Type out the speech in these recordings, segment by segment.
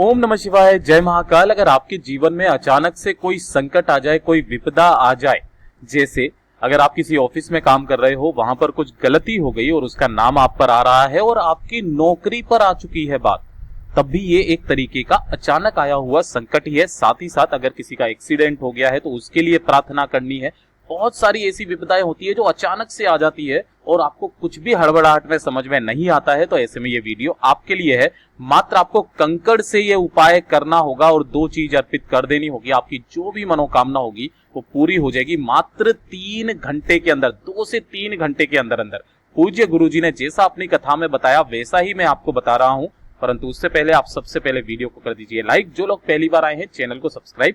ओम नमः शिवाय, जय महाकाल। अगर आपके जीवन में अचानक से कोई संकट आ जाए, कोई विपदा आ जाए, जैसे अगर आप किसी ऑफिस में काम कर रहे हो, वहां पर कुछ गलती हो गई और उसका नाम आप पर आ रहा है और आपकी नौकरी पर आ चुकी है बात, तब भी ये एक तरीके का अचानक आया हुआ संकट ही है। साथ ही साथ अगर किसी का एक्सीडेंट हो गया है तो उसके लिए प्रार्थना करनी है। बहुत सारी ऐसी विपदाएं होती है जो अचानक से आ जाती है और आपको कुछ भी हड़बड़ाहट में समझ में नहीं आता है, तो ऐसे में ये वीडियो आपके लिए है। मात्र आपको कंकड़ से ये उपाय करना होगा और 2 चीज अर्पित कर देनी होगी। आपकी जो भी मनोकामना होगी वो पूरी हो जाएगी मात्र 3 घंटे के अंदर। 2 से 3 घंटे के अंदर अंदर पूज्य गुरुजी ने जैसा अपनी कथा में बताया वैसा ही मैं आपको बता रहा हूं। परंतु उससे पहले आप सबसे पहले वीडियो को कर दीजिए लाइक। जो लोग पहली बार आए हैं चैनल को सब्सक्राइब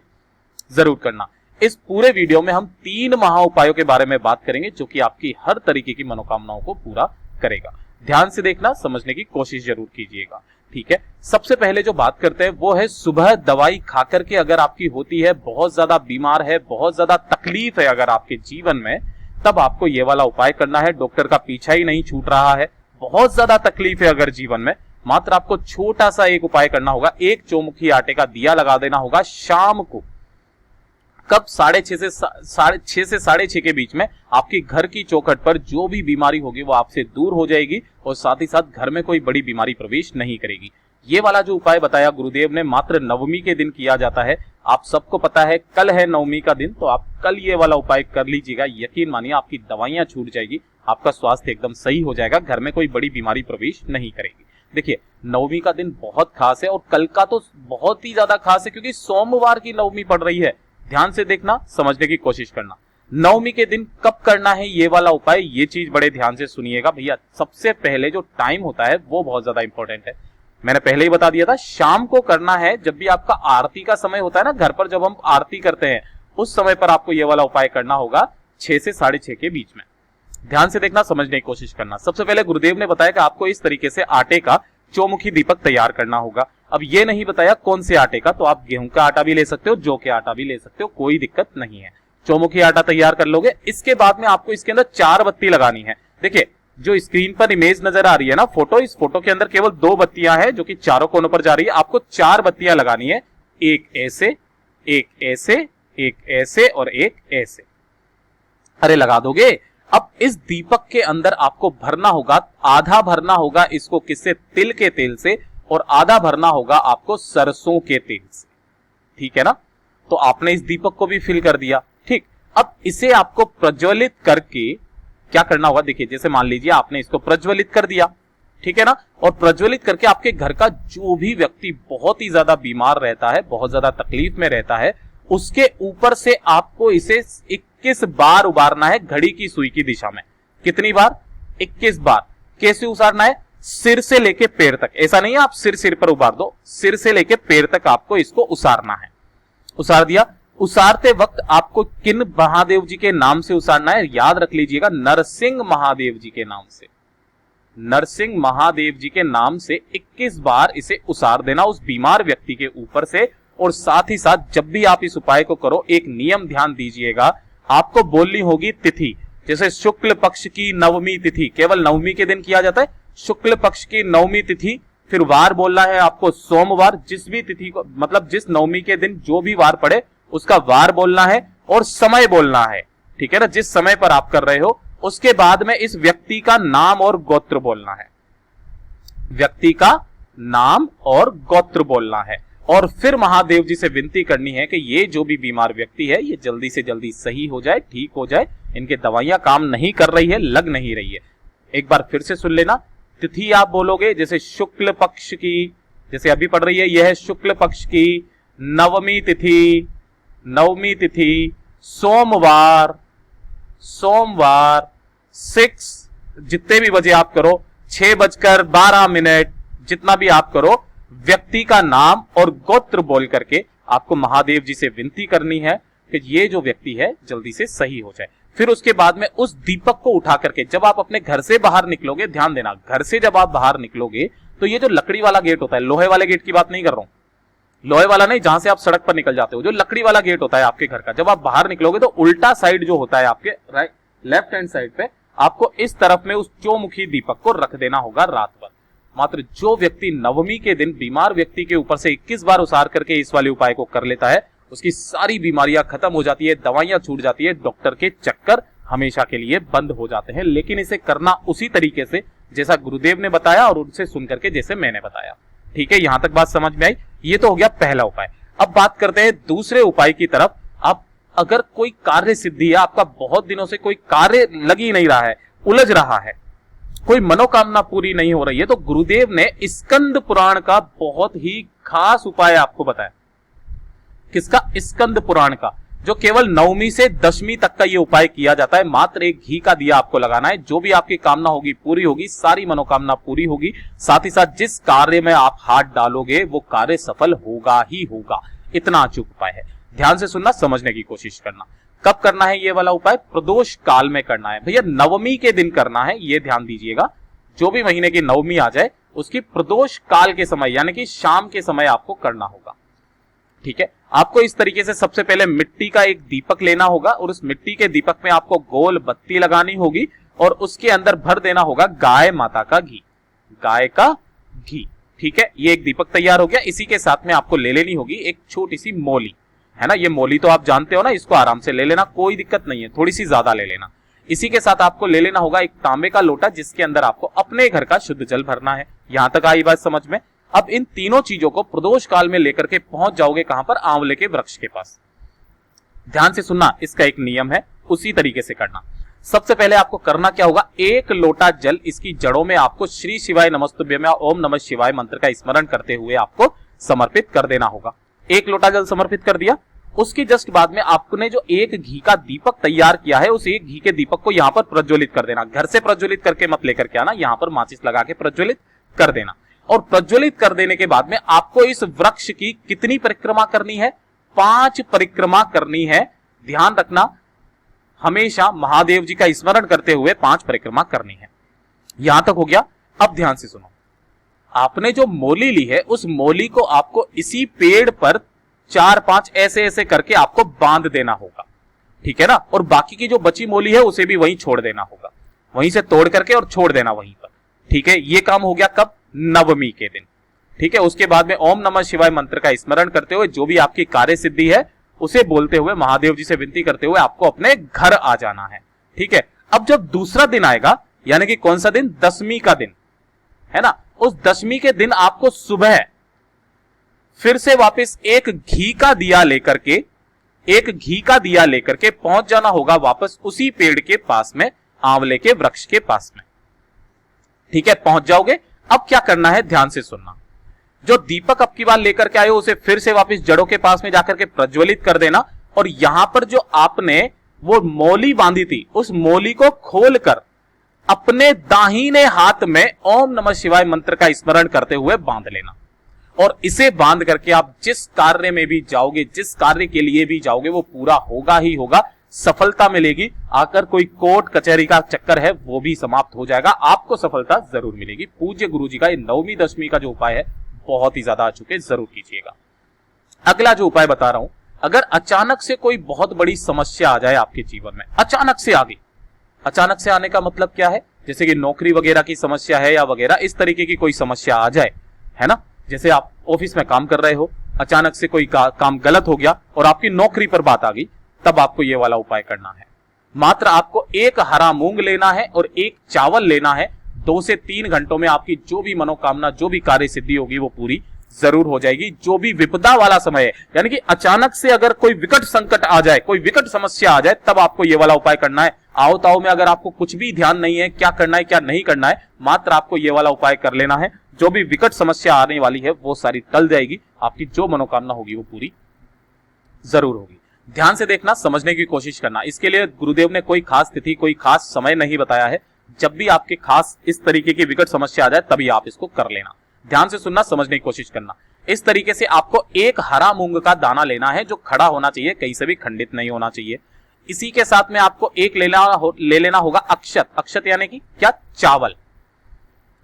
जरूर करना। इस पूरे वीडियो में हम 3 महा उपायों के बारे में बात करेंगे जो कि आपकी हर तरीके की मनोकामनाओं को पूरा करेगा। ध्यान से देखना, समझने की कोशिश जरूर कीजिएगा, ठीक है। सबसे पहले जो बात करते हैं वो है सुबह दवाई खाकर के अगर आपकी होती है, बहुत ज्यादा बीमार है, बहुत ज्यादा तकलीफ है अगर आपके जीवन में, तब आपको ये वाला उपाय करना है। डॉक्टर का पीछा ही नहीं छूट रहा है, बहुत ज्यादा तकलीफ है अगर जीवन में, मात्र आपको छोटा सा एक उपाय करना होगा। एक चौमुखी आटे का दिया लगा देना होगा शाम को, कब 6:30 से 6:30 के बीच में। आपकी घर की चौखट पर जो भी बीमारी होगी वो आपसे दूर हो जाएगी और साथ ही साथ घर में कोई बड़ी बीमारी प्रवेश नहीं करेगी। ये वाला जो उपाय बताया गुरुदेव ने मात्र नवमी के दिन किया जाता है। आप सबको पता है कल है नवमी का दिन, तो आप कल ये वाला उपाय कर लीजिएगा। यकीन मानिए आपकी दवाइयां छूट जाएगी, आपका स्वास्थ्य एकदम सही हो जाएगा, घर में कोई बड़ी बीमारी प्रवेश नहीं करेगी। देखिए, नवमी का दिन बहुत खास है और कल का तो बहुत ही ज्यादा खास है क्योंकि सोमवार की नवमी पड़ रही है। ध्यान से देखना, समझने की कोशिश करना। नवमी के दिन कब करना है ये वाला उपाय, ये चीज बड़े ध्यान से सुनिएगा भैया। सबसे पहले जो टाइम होता है वो बहुत ज्यादा इंपॉर्टेंट है। मैंने पहले ही बता दिया था, शाम को करना है। जब भी आपका आरती का समय होता है ना, घर पर जब हम आरती करते हैं उस समय पर आपको ये वाला उपाय करना होगा 6 से 6:30 के बीच में। ध्यान से देखना, समझने की कोशिश करना। सबसे पहले गुरुदेव ने बताया कि आपको इस तरीके से आटे का चौमुखी दीपक तैयार करना होगा। अब ये नहीं बताया कौन से आटे का, तो आप गेहूं का आटा भी ले सकते हो, जौ के आटा भी ले सकते हो, कोई दिक्कत नहीं है। चौमुखी आटा तैयार कर लोगे। इसके बाद में आपको इसके अंदर 4 बत्ती लगानी है। देखिए, जो स्क्रीन पर इमेज नजर आ रही है ना फोटो, इस फोटो के अंदर केवल 2 बत्तियां हैं जो कि चारों कोनों पर जा रही है। आपको 4 बत्तियां लगानी है, एक ऐसे, एक ऐसे, एक ऐसे और एक ऐसे। अरे लगा दोगे। अब इस दीपक के अंदर आपको भरना होगा, आधा भरना होगा इसको किससे, तिल के तेल से, और आधा भरना होगा आपको सरसों के तेल से, ठीक है ना। तो आपने इस दीपक को भी फिल कर दिया, ठीक। अब इसे आपको प्रज्वलित करके क्या करना होगा, देखिए जैसे मान लीजिए आपने इसको प्रज्वलित कर दिया, ठीक है ना, और प्रज्वलित करके आपके घर का जो भी व्यक्ति बहुत ही ज्यादा बीमार रहता है, बहुत ज्यादा तकलीफ में रहता है, उसके ऊपर से आपको इसे 21 बार उबारना है घड़ी की सुई की दिशा में। कितनी बार? 21 बार। कैसे उसारना है? सिर से लेके पैर तक। ऐसा नहीं है आप सिर पर उबार दो, सिर से लेके पैर तक आपको इसको उसारना है। उसार दिया। उसारते वक्त आपको किन महादेव जी के नाम से उसारना है, याद रख लीजिएगा, नरसिंह महादेव जी के नाम से। नरसिंह महादेव जी के नाम से 21 बार इसे उसार देना उस बीमार व्यक्ति के ऊपर से। और साथ ही साथ जब भी आप इस उपाय को करो, एक नियम ध्यान दीजिएगा, आपको बोलनी होगी तिथि। जैसे शुक्ल पक्ष की नवमी तिथि, केवल नवमी के दिन किया जाता है, शुक्ल पक्ष की नवमी तिथि। फिर वार बोलना है आपको सोमवार, जिस भी तिथि को, मतलब जिस नवमी के दिन जो भी वार पड़े उसका वार बोलना है और समय बोलना है, ठीक है ना, जिस समय पर आप कर रहे हो। उसके बाद में इस व्यक्ति का नाम और गोत्र बोलना है, व्यक्ति का नाम और गोत्र बोलना है। और फिर महादेव जी से विनती करनी है कि ये जो भी बीमार व्यक्ति है ये जल्दी से जल्दी सही हो जाए, ठीक हो जाए। इनके दवाइयां काम नहीं कर रही है, लग नहीं रही है। एक बार फिर से सुन लेना। तिथि आप बोलोगे जैसे शुक्ल पक्ष की, जैसे अभी पढ़ रही है, यह है शुक्ल पक्ष की नवमी तिथि, नवमी तिथि, सोमवार, सोमवार 6, जितने भी बजे आप करो, 6:12, जितना भी आप करो, व्यक्ति का नाम और गोत्र बोल करके आपको महादेव जी से विनती करनी है कि ये जो व्यक्ति है जल्दी से सही हो जाए। फिर उसके बाद में उस दीपक को उठा करके जब आप अपने घर से बाहर निकलोगे, ध्यान देना, घर से जब आप बाहर निकलोगे तो ये जो लकड़ी वाला गेट होता है, लोहे वाले गेट की बात नहीं कर रहा हूं, लोहे वाला नहीं जहां से आप सड़क पर निकल जाते हो, जो लकड़ी वाला गेट होता है आपके घर का, जब आप बाहर निकलोगे तो उल्टा साइड जो होता है आपके राइट लेफ्ट हैंड साइड पे, आपको इस तरफ में उस चौमुखी दीपक को रख देना होगा रात भर। मात्र जो व्यक्ति नवमी के दिन बीमार व्यक्ति के ऊपर से 21 बार उसार करके इस वाले उपाय को कर लेता है, उसकी सारी बीमारियां खत्म हो जाती है, दवाइयां छूट जाती है, डॉक्टर के चक्कर हमेशा के लिए बंद हो जाते हैं। लेकिन इसे करना उसी तरीके से जैसा गुरुदेव ने बताया और उनसे सुनकर के जैसे मैंने बताया। ठीक है, यहां तक बात समझ में आई। ये तो हो गया पहला उपाय। अब बात करते हैं दूसरे उपाय की तरफ। आप अगर कोई कार्य सिद्धि है, आपका बहुत दिनों से कोई कार्य लग ही नहीं रहा है, उलझ रहा है, कोई मनोकामना पूरी नहीं हो रही है, तो गुरुदेव ने स्कंद पुराण का बहुत ही खास उपाय आपको बताया। किसका? स्कंद पुराण का, जो केवल 9वीं से 10वीं तक का ये उपाय किया जाता है। मात्र एक घी का दिया आपको लगाना है, जो भी आपकी कामना होगी पूरी होगी, सारी मनोकामना पूरी होगी। साथ ही साथ जिस कार्य में आप हाथ डालोगे वो कार्य सफल होगा ही होगा। इतना अचूक उपाय है, ध्यान से सुनना, समझने की कोशिश करना। कब करना है ये वाला उपाय? प्रदोष काल में करना है भैया, नवमी के दिन करना है, ये ध्यान दीजिएगा। जो भी महीने की नवमी आ जाए उसकी प्रदोष काल के समय यानी कि शाम के समय आपको करना होगा। ठीक है, आपको इस तरीके से सबसे पहले मिट्टी का एक दीपक लेना होगा और उस मिट्टी के दीपक में आपको गोल बत्ती लगानी होगी और उसके अंदर भर देना होगा गाय माता का घी, गाय का घी। ठीक है, ये एक दीपक तैयार हो गया। इसी के साथ में आपको ले लेनी होगी एक छोटी सी मोली, है ना। ये मोली तो आप जानते हो ना, इसको आराम से ले लेना, कोई दिक्कत नहीं है, थोड़ी सी ज्यादा ले लेना। इसी के साथ आपको ले लेना होगा एक तांबे का लोटा, जिसके अंदर आपको अपने घर का शुद्ध जल भरना है। यहां तक आई बात समझ में? अब इन तीनों चीजों को प्रदोष काल में लेकर के पहुंच जाओगे कहां पर? आंवले के वृक्ष के पास। ध्यान से सुनना, इसका एक नियम है, उसी तरीके से करना। सबसे पहले आपको करना क्या होगा? एक लोटा जल इसकी जड़ों में आपको श्री शिवाय नमस्तुभ्यम या ओम नमः शिवाय मंत्र का स्मरण करते हुए आपको समर्पित कर देना होगा। एक लोटा जल समर्पित कर दिया। उसके जस्ट बाद में आपने जो एक घी का दीपक तैयार किया है, उस एक घी के दीपक को यहां पर प्रज्वलित कर देना। घर से प्रज्वलित करके मत लेकर के आना, यहां पर माचिस लगा के प्रज्वलित कर देना। और प्रज्वलित कर देने के बाद में आपको इस वृक्ष की कितनी परिक्रमा करनी है? 5 परिक्रमा करनी है। ध्यान रखना, हमेशा महादेव जी का स्मरण करते हुए 5 परिक्रमा करनी है। यहां तक हो गया। अब ध्यान से सुनो, आपने जो मोली ली है उस मोली को आपको इसी पेड़ पर 4-5 ऐसे ऐसे करके आपको बांध देना होगा। ठीक है ना, और बाकी की जो बची मोली है उसे भी वहीं छोड़ देना होगा, वहीं से तोड़ करके और छोड़ देना वहीं पर। ठीक है, ये काम हो गया कब? नवमी के दिन। ठीक है, उसके बाद में ओम नमः शिवाय मंत्र का स्मरण करते हुए जो भी आपकी कार्य सिद्धि है उसे बोलते हुए महादेव जी से विनती करते हुए आपको अपने घर आ जाना है। ठीक है, अब जब दूसरा दिन आएगा, यानी कि कौन सा दिन? 10वीं का दिन, है ना। उस 10वीं के दिन आपको सुबह फिर से वापस एक घी का दिया लेकर के पहुंच जाना होगा वापस उसी पेड़ के पास में, आंवले के वृक्ष के पास में। ठीक है, पहुंच जाओगे। अब क्या करना है, ध्यान से सुनना। जो दीपक अब की बार लेकर के आए हो उसे फिर से वापस जड़ों के पास में जाकर के प्रज्वलित कर देना और यहां पर जो आपने वो मोली बांधी थी उस मोली को खोलकर अपने दाहिने हाथ में ओम नमः शिवाय मंत्र का स्मरण करते हुए बांध लेना। और इसे बांध करके आप जिस कार्य में भी जाओगे, जिस कार्य के लिए भी जाओगे, वो पूरा होगा ही होगा, सफलता मिलेगी। आकर कोई कोर्ट कचहरी का चक्कर है वो भी समाप्त हो जाएगा, आपको सफलता जरूर मिलेगी। पूज्य गुरु जी का ये 9वीं 10वीं का जो उपाय है बहुत ही ज्यादा अचूक है, जरूर कीजिएगा। अगला जो उपाय बता रहा हूं, अगर अचानक से कोई बहुत बड़ी समस्या आ जाए आपके जीवन में, अचानक से आ गई, अचानक से आने का मतलब क्या है? जैसे कि नौकरी वगैरह की समस्या है या वगैरह इस तरीके की कोई समस्या आ जाए, है ना। जैसे आप ऑफिस में काम कर रहे हो, अचानक से कोई काम गलत हो गया और आपकी नौकरी पर बात आ गई, तब आपको ये वाला उपाय करना है। मात्र आपको एक हरा मूंग लेना है और एक चावल लेना है। 2 से 3 घंटों में आपकी जो भी मनोकामना, जो भी कार्य सिद्धि होगी वो पूरी जरूर हो जाएगी। जो भी विपदा वाला समय है, यानी कि अचानक से अगर कोई विकट संकट आ जाए, कोई विकट समस्या आ जाए, तब आपको ये वाला उपाय करना है। आओ ताओ में अगर आपको कुछ भी ध्यान नहीं है क्या करना है क्या नहीं करना है, मात्र आपको ये वाला उपाय कर लेना है। जो भी विकट समस्या आने वाली है वो सारी टल जाएगी, आपकी जो मनोकामना होगी वो पूरी जरूर होगी। ध्यान से देखना, समझने की कोशिश करना। इसके लिए गुरुदेव ने कोई खास तिथि, कोई खास समय नहीं बताया है। जब भी आपके खास इस तरीके की विकट समस्या आ जाए तभी आप इसको कर लेना। ध्यान से सुनना, समझने की कोशिश करना। इस तरीके से आपको एक हरा मूंग का दाना लेना है जो खड़ा होना चाहिए, कहीं से भी खंडित नहीं होना चाहिए। इसी के साथ में आपको एक ले लेना होगा अक्षत। अक्षत यानी कि क्या? चावल।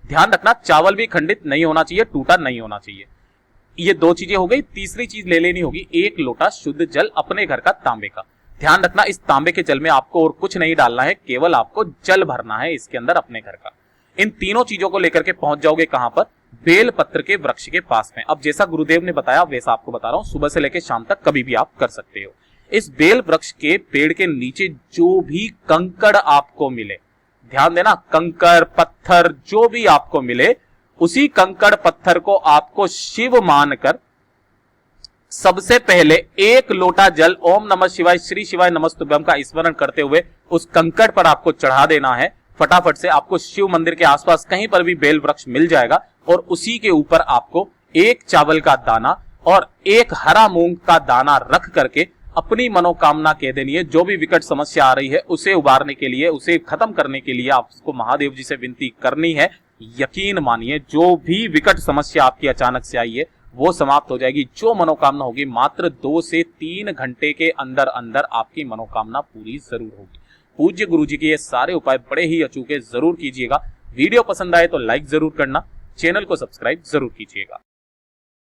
ध्यान रखना, चावल भी खंडित नहीं होना चाहिए, टूटा नहीं होना चाहिए। ये 2 चीजें हो गई। तीसरी चीज ले लेनी होगी एक लोटा शुद्ध जल, अपने घर का तांबे का। ध्यान रखना, इस तांबे के जल में आपको और कुछ नहीं डालना है, केवल आपको जल भरना है इसके अंदर अपने घर का। इन तीनों चीजों को लेकर के पहुंच जाओगे कहां पर? बेल पत्र के वृक्ष के पास में। अब जैसा गुरुदेव ने बताया वैसा आपको बता रहा हूं, सुबह से लेकर शाम तक कभी भी आप कर सकते हो। इस बेल वृक्ष के पेड़ के नीचे जो भी कंकड़ आपको मिले, ध्यान देना, कंकड़ पत्थर जो भी आपको मिले, उसी कंकड़ पत्थर को आपको शिव मानकर सबसे पहले 1 लोटा जल ओम नमः शिवाय श्री शिवाय नमस्तुभ्यम का स्मरण करते हुए उस कंकड़ पर आपको चढ़ा देना है। फटाफट से आपको शिव मंदिर के आसपास कहीं पर भी बेल वृक्ष मिल जाएगा और उसी के ऊपर आपको 1 चावल का दाना और 1 हरा मूंग का दाना रख करके अपनी मनोकामना कह देनी है। जो भी विकट समस्या आ रही है उसे उबारने के लिए, उसे खत्म करने के लिए आपको महादेव जी से विनती करनी है। यकीन मानिए जो भी विकट समस्या आपकी अचानक से आई है वो समाप्त हो जाएगी। जो मनोकामना होगी मात्र 2 से 3 घंटे के अंदर अंदर आपकी मनोकामना पूरी जरूर होगी। पूज्य गुरुजी के ये सारे उपाय बड़े ही अचूके जरूर कीजिएगा। वीडियो पसंद आए तो लाइक जरूर करना, चैनल को सब्सक्राइब जरूर कीजिएगा।